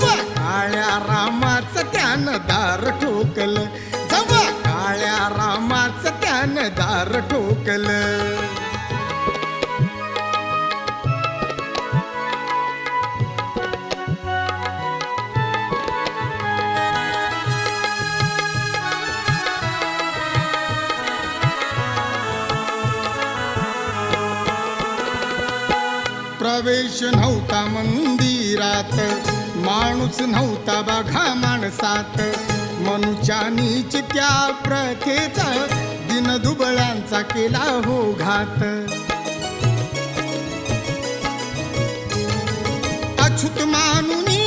जेव्हा काळ्या रामाचं त्यानं दार ठोकलं, जेव्हा काळ्या रामाचं त्यानं दार ठोकलं. प्रवेश नव्हता मंदिरात, माणूस नव्हता बघा माणसात. मनुच्या नीच त्या प्रथेचा दिनदुबळ्यांचा केला हो घात. अछूत मानुनी